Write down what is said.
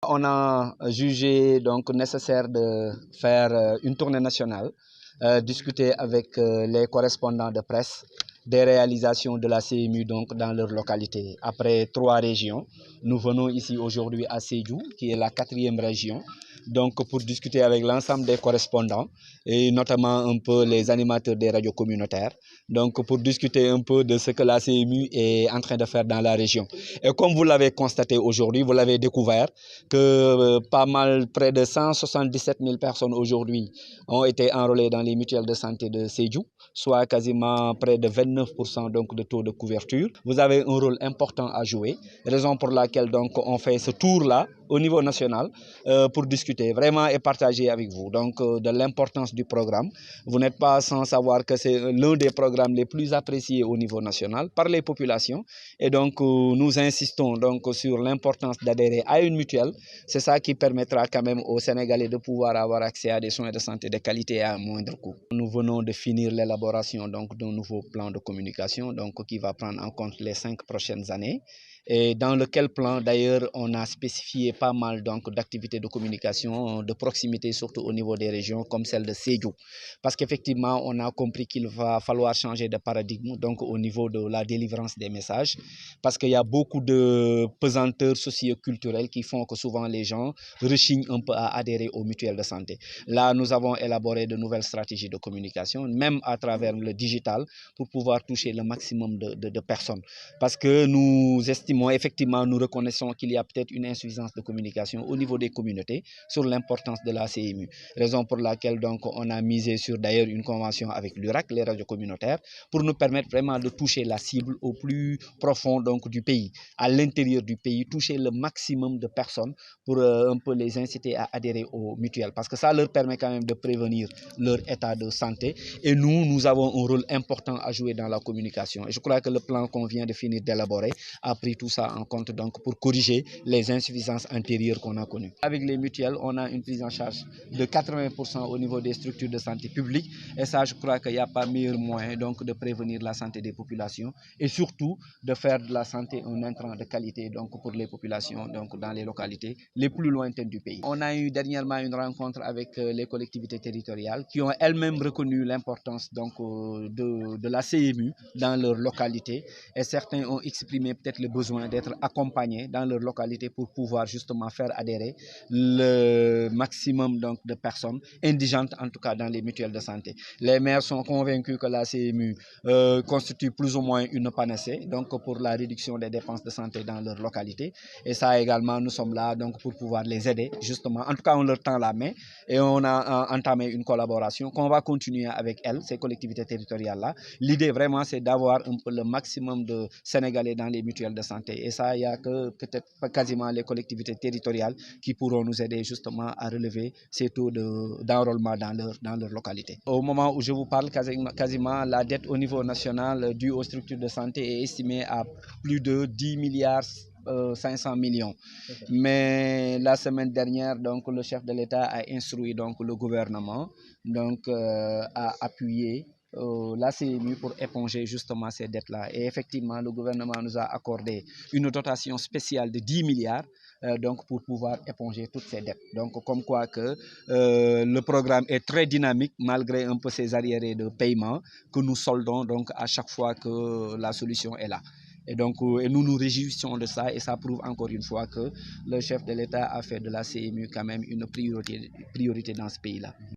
On a jugé donc nécessaire de faire une tournée nationale, discuter avec les correspondants de presse des réalisations de la CMU donc dans leur localité. Après 3 régions, nous venons ici aujourd'hui à Sédhiou, qui est la 4e région, donc pour discuter avec l'ensemble des correspondants et notamment un peu les animateurs des radios communautaires, donc pour discuter un peu de ce que la CMU est en train de faire dans la région. Et comme vous l'avez constaté aujourd'hui, vous l'avez découvert, que pas mal, près de 177 000 personnes aujourd'hui ont été enrôlées dans les mutuelles de santé de Sédhiou, soit quasiment près de 29% donc de taux de couverture. Vous avez un rôle important à jouer, raison pour laquelle donc on fait ce tour-là au niveau national pour discuter vraiment et partager avec vous donc de l'importance du programme. Vous n'êtes pas sans savoir que c'est l'un des programmes les plus appréciés au niveau national par les populations et donc nous insistons donc sur l'importance d'adhérer à une mutuelle. C'est ça qui permettra quand même aux Sénégalais de pouvoir avoir accès à des soins de santé de qualité à un moindre coût. Nous venons de finir l'élaboration donc d'un nouveau plan de communication donc qui va prendre en compte les 5 prochaines années. Et dans lequel plan d'ailleurs on a spécifié pas mal donc d'activités de communication de proximité, surtout au niveau des régions comme celle de Sédhiou. Parce qu'effectivement on a compris qu'il va falloir changer de paradigme donc au niveau de la délivrance des messages, parce qu'il y a beaucoup de pesanteurs socio-culturelles qui font que souvent les gens rechignent un peu à adhérer aux mutuelles de santé. Là nous avons élaboré de nouvelles stratégies de communication, même à travers le digital, pour pouvoir toucher le maximum de personnes. Parce que nous estimons effectivement, nous reconnaissons qu'il y a peut-être une insuffisance de communication au niveau des communautés sur l'importance de la CMU. Raison pour laquelle donc on a misé sur d'ailleurs une convention avec l'URAC, les radios communautaires, pour nous permettre vraiment de toucher la cible au plus profond donc du pays, à l'intérieur du pays, toucher le maximum de personnes pour un peu les inciter à adhérer aux mutuelles, parce que ça leur permet quand même de prévenir leur état de santé. Et nous avons un rôle important à jouer dans la communication. Et je crois que le plan qu'on vient de finir d'élaborer a pris tout ça en compte donc pour corriger les insuffisances antérieures qu'on a connues. Avec les mutuelles, on a une prise en charge de 80% au niveau des structures de santé publique, et ça je crois qu'il n'y a pas meilleur moyen donc de prévenir la santé des populations et surtout de faire de la santé un intrant de qualité donc pour les populations donc dans les localités les plus lointaines du pays. On a eu dernièrement une rencontre avec les collectivités territoriales qui ont elles-mêmes reconnu l'importance donc de la CMU dans leur localité, et certains ont exprimé peut-être le besoin d'être accompagnés dans leur localité pour pouvoir justement faire adhérer le maximum donc de personnes indigentes, en tout cas dans les mutuelles de santé. Les maires sont convaincus que la CMU constitue plus ou moins une panacée donc pour la réduction des dépenses de santé dans leur localité, et ça également nous sommes là donc pour pouvoir les aider justement. En tout cas on leur tend la main et on a entamé une collaboration qu'on va continuer avec elles, ces collectivités territoriales là. L'idée vraiment c'est d'avoir un peu le maximum de Sénégalais dans les mutuelles de santé, et ça il n'y a que peut-être quasiment les collectivités territoriales qui pourront nous aider justement à relever ces taux d'enrôlement dans leur localité. Au moment où je vous parle, quasiment la dette au niveau national due aux structures de santé est estimée à plus de 10 milliards 500 millions. Mais la semaine dernière, donc, le chef de l'État a instruit donc, le gouvernement donc, à appuyer la CMU pour éponger justement ces dettes-là. Et effectivement, le gouvernement nous a accordé une dotation spéciale de 10 milliards donc pour pouvoir éponger toutes ces dettes. Donc comme quoi que le programme est très dynamique malgré un peu ces arriérés de paiement que nous soldons donc à chaque fois que la solution est là. Et donc et nous nous réjouissons de ça, et ça prouve encore une fois que le chef de l'État a fait de la CMU quand même une priorité dans ce pays-là.